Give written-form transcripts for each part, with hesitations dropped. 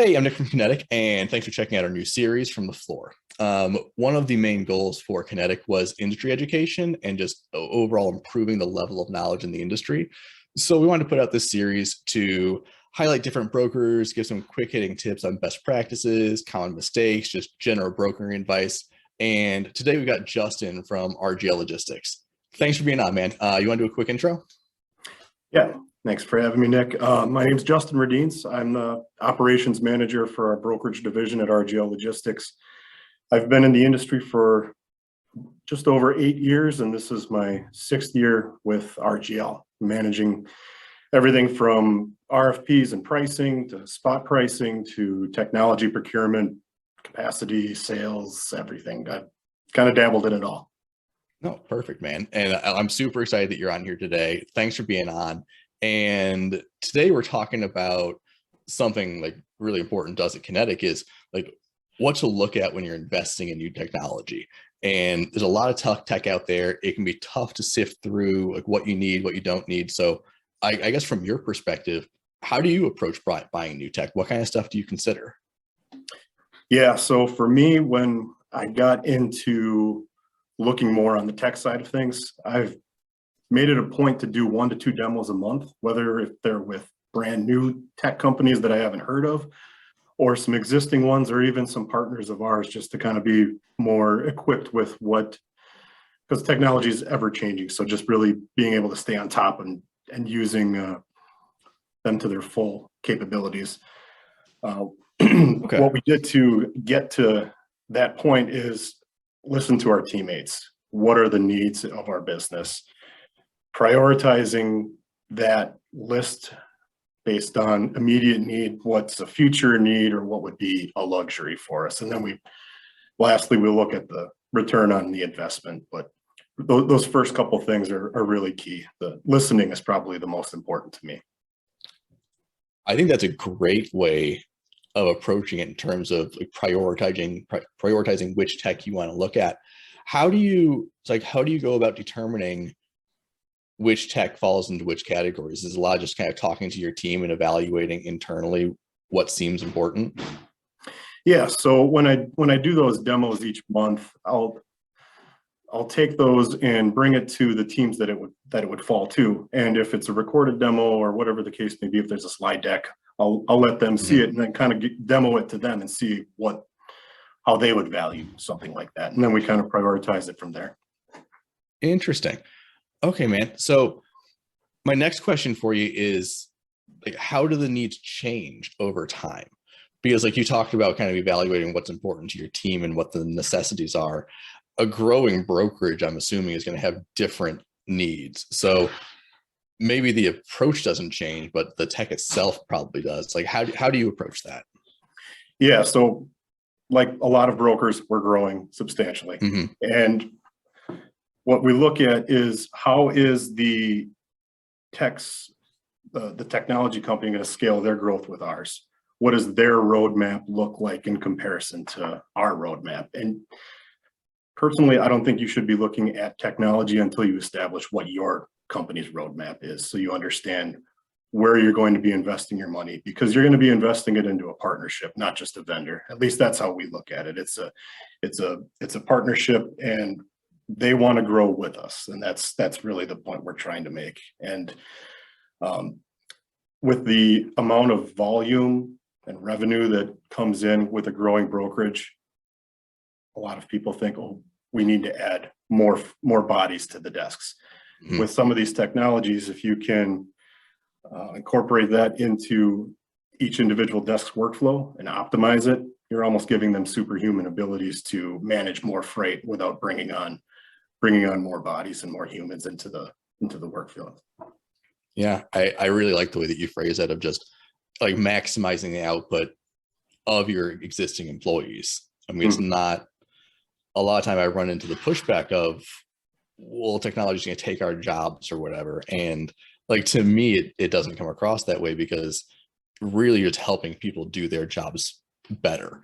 Hey, I'm Nick from Kinetic, and thanks for checking out our new series from the floor. One of the main goals for Kinetic was industry education and just overall improving the level of knowledge in the industry. So we wanted to put out this series to highlight different brokers, give some quick hitting tips on best practices, common mistakes, just general brokering advice. And today we got Justin from RGL Logistics. Thanks for being on, man. You want to do a quick intro? Yeah, thanks for having me, Nick. My name is Justin Raduenz. I'm the operations manager for our brokerage division at RGL Logistics. I've been in the industry for just over 8 years, and this is my 6th year with RGL, managing everything from RFPs and pricing to spot pricing to technology procurement, capacity, sales, everything. I've kind of dabbled in it all. No, perfect, man. And I'm super excited that you're on here today. Thanks for being on. And today we're talking about something like really important to us at Kinetic is like what to look at when you're investing in new technology. And there's a lot of tough tech out there. It can be tough to sift through like what you need, what you don't need. So I guess from your perspective, how do you approach buying new tech? What kind of stuff do you consider? Yeah, so for me, when I got into looking more on the tech side of things, I've made it a point to do 1 to 2 demos a month, whether if they're with brand new tech companies that I haven't heard of, or some existing ones, or even some partners of ours, just to kind of be more equipped with because technology is ever changing. So just really being able to stay on top and using them to their full capabilities. Okay. What we did to get to that point is listen to our teammates. What are the needs of our business? Prioritizing that list based on immediate need, what's a future need, or what would be a luxury for us. And then lastly, we look at the return on the investment. But those first couple things are really key. The listening is probably the most important to me. I think that's a great way of approaching it in terms of like prioritizing which tech you want to look at. How do you go about determining which tech falls into which categories? Is a lot of just kind of talking to your team and evaluating internally what seems important? Yeah, so when I do those demos each month, I'll take those and bring it to the teams that it would fall to. And if it's a recorded demo or whatever the case may be, if there's a slide deck, I'll let them see it and then kind of demo it to them and see how they would value something like that. And then we kind of prioritize it from there. Interesting. Okay, man. So my next question for you is like, how do the needs change over time? Because like you talked about kind of evaluating what's important to your team and what the necessities are. A growing brokerage, I'm assuming, is going to have different needs. So maybe the approach doesn't change, but the tech itself probably does. Like, how do you approach that? Yeah, so like a lot of brokers, we're growing substantially. And what we look at is how is the technology company going to scale their growth with ours? What does their roadmap look like in comparison to our roadmap? And personally, I don't think you should be looking at technology until you establish what your company's roadmap is, so you understand where you're going to be investing your money, because you're going to be investing it into a partnership, not just a vendor. At least that's how we look at it. It's a partnership, and they want to grow with us, and that's really the point we're trying to make. And with the amount of volume and revenue that comes in with a growing brokerage, a lot of people think, oh, we need to add more bodies to the desks. With some of these technologies, if you can incorporate that into each individual desk's workflow and optimize it, you're almost giving them superhuman abilities to manage more freight without bringing on more bodies and more humans into the workflow. Yeah, I really like the way that you phrase that, of just like maximizing the output of your existing employees. I mean, it's not a lot of time I run into the pushback of, well, technology is going to take our jobs or whatever. And like, to me, it doesn't come across that way, because really it's helping people do their jobs better.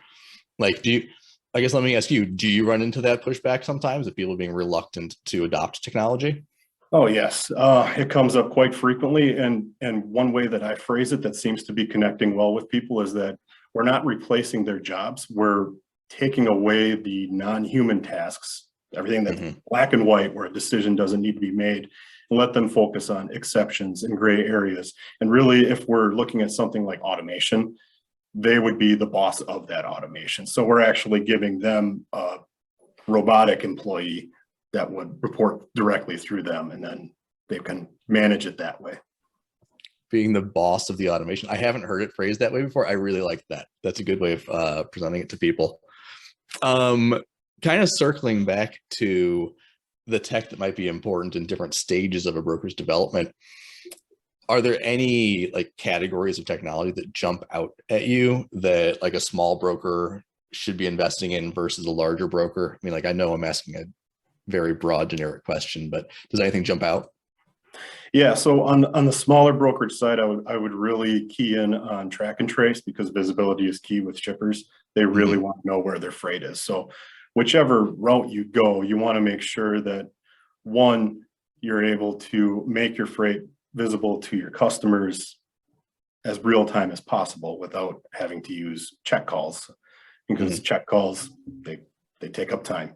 Like, I guess let me ask you, do you run into that pushback sometimes of people being reluctant to adopt technology? Oh, yes. It comes up quite frequently. And one way that I phrase it that seems to be connecting well with people is that we're not replacing their jobs. We're taking away the non-human tasks, everything that's black and white where a decision doesn't need to be made, and let them focus on exceptions and gray areas. And really, if we're looking at something like automation, they would be the boss of that automation. So we're actually giving them a robotic employee that would report directly through them, and then they can manage it that way. Being the boss of the automation. I haven't heard it phrased that way before. I really like that. That's a good way of presenting it to people. Kind of circling back to the tech that might be important in different stages of a broker's development. Are there any like categories of technology that jump out at you that like a small broker should be investing in versus a larger broker? I mean, like, I know I'm asking a very broad generic question, but does anything jump out? Yeah, so on the smaller brokerage side, I would really key in on track and trace, because visibility is key with shippers. They really want to know where their freight is. So whichever route you go, you want to make sure that, one, you're able to make your freight visible to your customers as real time as possible without having to use check calls, because check calls, they take up time.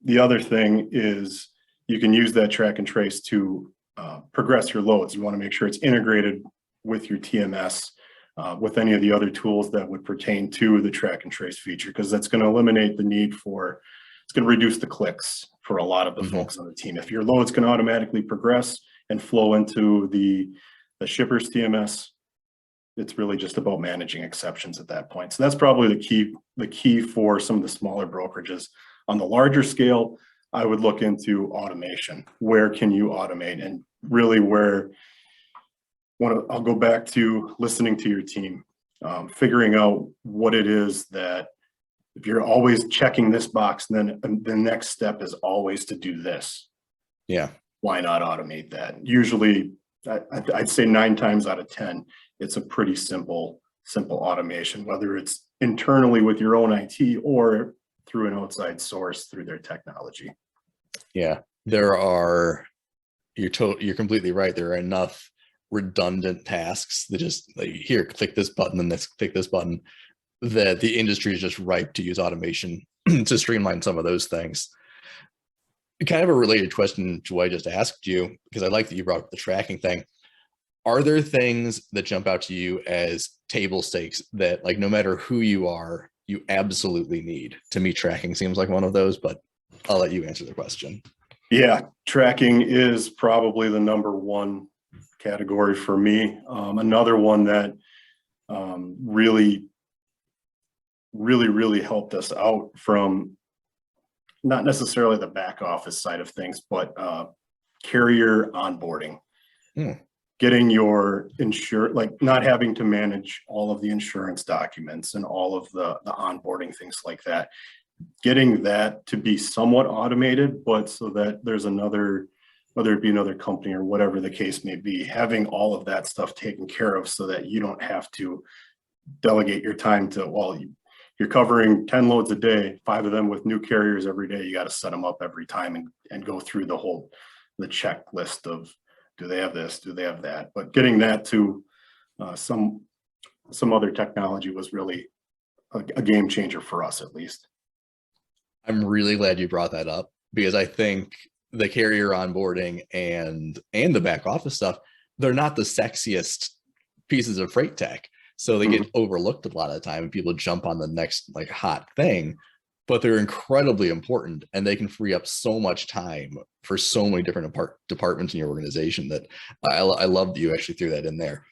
The other thing is you can use that track and trace to progress your loads. You want to make sure it's integrated with your TMS, with any of the other tools that would pertain to the track and trace feature, because that's going to eliminate the need for, it's going to reduce the clicks for a lot of the folks on the team. If your loads can automatically progress and flow into the shipper's TMS, it's really just about managing exceptions at that point. So that's probably the key for some of the smaller brokerages. On the larger scale, I would look into automation. Where can you automate? And really I'll go back to listening to your team, figuring out what it is that, if you're always checking this box, then the next step is always to do this. Yeah. Why not automate that? Usually, I'd say 9 times out of 10, it's a pretty simple automation, whether it's internally with your own IT or through an outside source through their technology. Yeah, you're completely right. There are enough redundant tasks that just like, here, click this button and let's click this button, that the industry is just ripe to use automation to streamline some of those things. Kind of a related question to what I just asked you, because I like that you brought up the tracking thing. Are there things that jump out to you as table stakes that, like, no matter who you are, you absolutely need? To me, tracking seems like one of those, but I'll let you answer the question. Yeah, tracking is probably the number one category for me. Another one that really helped us out, from not necessarily the back office side of things, but carrier onboarding. Getting your not having to manage all of the insurance documents and all of the onboarding things like that. Getting that to be somewhat automated, but so that there's another, whether it be another company or whatever the case may be, having all of that stuff taken care of so that you don't have to delegate your time to, well, you're covering 10 loads a day, 5 of them with new carriers every day. You got to set them up every time and go through the checklist of, do they have this? Do they have that? But getting that to some other technology was really a game changer for us, at least. I'm really glad you brought that up, because I think the carrier onboarding and the back office stuff, they're not the sexiest pieces of freight tech. So they get overlooked a lot of the time, and people jump on the next like hot thing, but they're incredibly important, and they can free up so much time for so many different departments in your organization that I love that you actually threw that in there.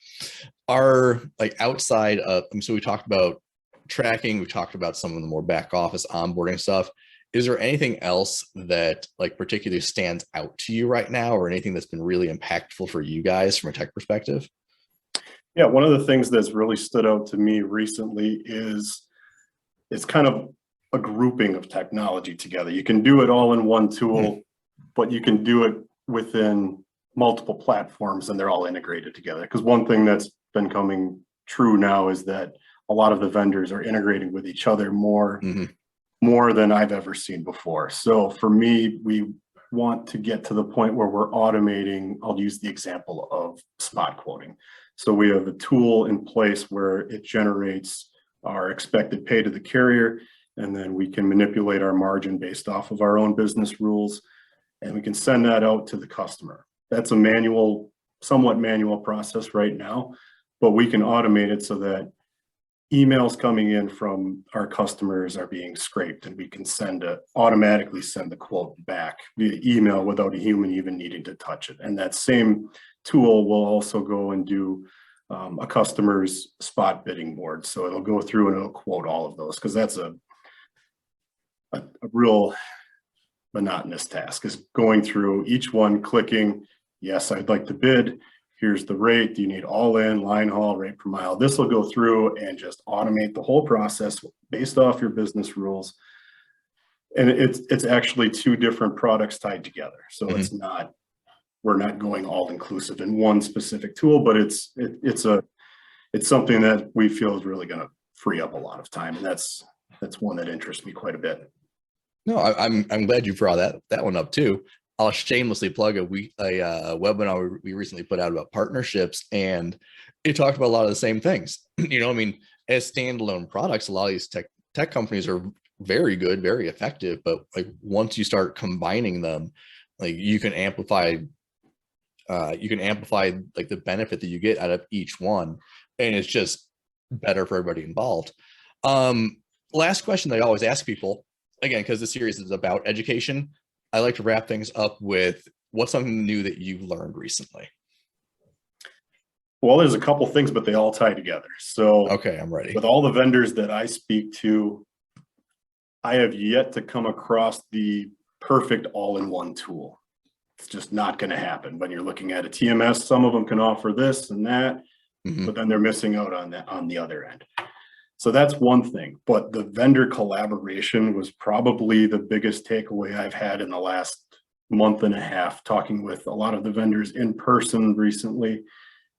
Are like outside of, so we talked about tracking, we talked about some of the more back office onboarding stuff. Is there anything else that like particularly stands out to you right now, or anything that's been really impactful for you guys from a tech perspective? Yeah, one of the things that's really stood out to me recently is it's kind of a grouping of technology together. You can do it all in one tool, but you can do it within multiple platforms, and they're all integrated together. Because one thing that's been coming true now is that a lot of the vendors are integrating with each other more than I've ever seen before. So for me, we want to get to the point where we're automating. I'll use the example of spot quoting. So we have a tool in place where it generates our expected pay to the carrier, and then we can manipulate our margin based off of our own business rules, and we can send that out to the customer. That's a manual, somewhat manual process right now, but we can automate it so that emails coming in from our customers are being scraped, and we can automatically send the quote back via email without a human even needing to touch it. And that same tool will also go and do a customer's spot bidding board. So it'll go through and it'll quote all of those, because that's a real monotonous task, is going through each one, clicking, yes, I'd like to bid. Here's the rate. Do you need all in, line haul, rate per mile? This will go through and just automate the whole process based off your business rules. And it's actually two different products tied together. So it's not, we're not going all inclusive in one specific tool, but it's something that we feel is really going to free up a lot of time. And that's one that interests me quite a bit. No, I'm glad you brought that one up too. I'll shamelessly plug a webinar we recently put out about partnerships, and it talked about a lot of the same things. You know, I mean, as standalone products, a lot of these tech companies are very good, very effective, but like once you start combining them, like you can amplify like the benefit that you get out of each one, and it's just better for everybody involved. Last question that I always ask people, again, because the series is about education, I like to wrap things up with what's something new that you've learned recently. Well, there's a couple things, but they all tie together. So okay, I'm ready. With all the vendors that I speak to, I have yet to come across the perfect all-in-one tool. It's just not going to happen. When you're looking at a TMS, some of them can offer this and that, but then they're missing out on that on the other end. So that's one thing, but the vendor collaboration was probably the biggest takeaway I've had in the last month and a half, talking with a lot of the vendors in person recently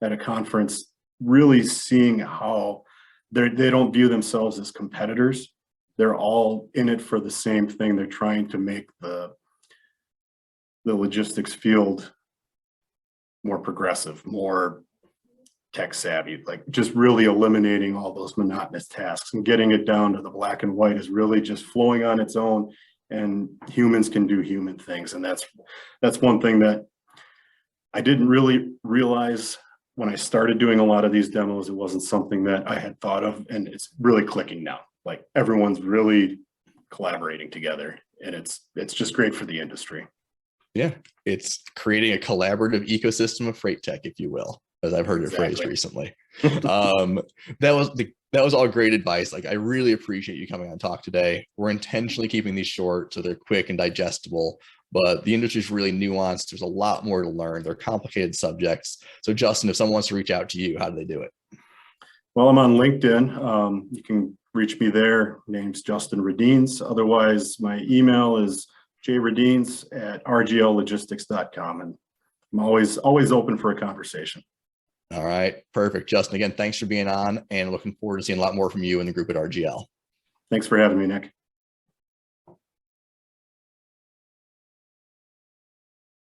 at a conference, really seeing how they don't view themselves as competitors. They're all in it for the same thing. They're trying to make the logistics field more progressive, more tech savvy, like just really eliminating all those monotonous tasks and getting it down to the black and white is really just flowing on its own, and humans can do human things. And that's one thing that I didn't really realize when I started doing a lot of these demos. It wasn't something that I had thought of, and it's really clicking now. Like everyone's really collaborating together, and it's just great for the industry. Yeah, it's creating a collaborative ecosystem of freight tech, if you will, as I've heard your phrase recently. That was all great advice. Like, I really appreciate you coming on Talk today. We're intentionally keeping these short so they're quick and digestible, but the industry is really nuanced. There's a lot more to learn. They're complicated subjects. So Justin, if someone wants to reach out to you, how do they do it? Well, I'm on LinkedIn. You can reach me there. Name's Justin Raduenz. Otherwise, my email is jraduenz@rgllogistics.com. And I'm always open for a conversation. All right, perfect. Justin, again, thanks for being on, and looking forward to seeing a lot more from you and the group at RGL. Thanks for having me, Nick.